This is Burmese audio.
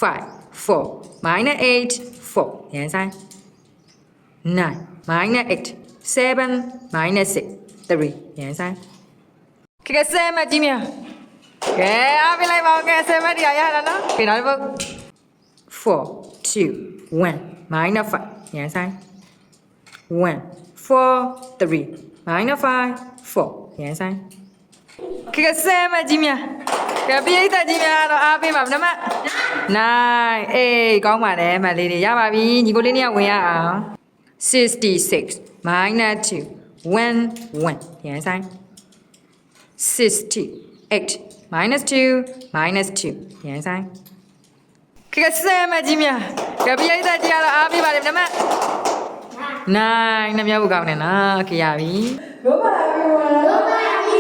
5 4 minus 8 4 yan sai 9 minus 8 7 minus 6 3 yan sai ကဲဆယ်မကြီးမြကဲအားပေးလိုက်ပါဦးကဲဆယ်မတရားရလာနော်ကဲနောက်တစ်ပုတ်4 2 1 minus 5 yan sai 1 4 3 minus 5 4 yan sai ကဲဆယ်မကြီးမြကဲပြိဿကြီးများတော့အားပေးပါနမ9အေးကောင်းပါတယ်မလေးတွေရပါပြီညီကိုလေးနှစ်ယောက်ဝင်ရအောင်66 minus 2 1 1 yan sai 68 minus 2 minus 2 yan sai ကဲဆယ်မကြီးများကဲပြိဿကြီးကတော့အားပေးပါတယ်နမ9နှစ်ယောက်ကောင်းတယ်နော်ကဲရပြီဘောပါဘောပါဒီ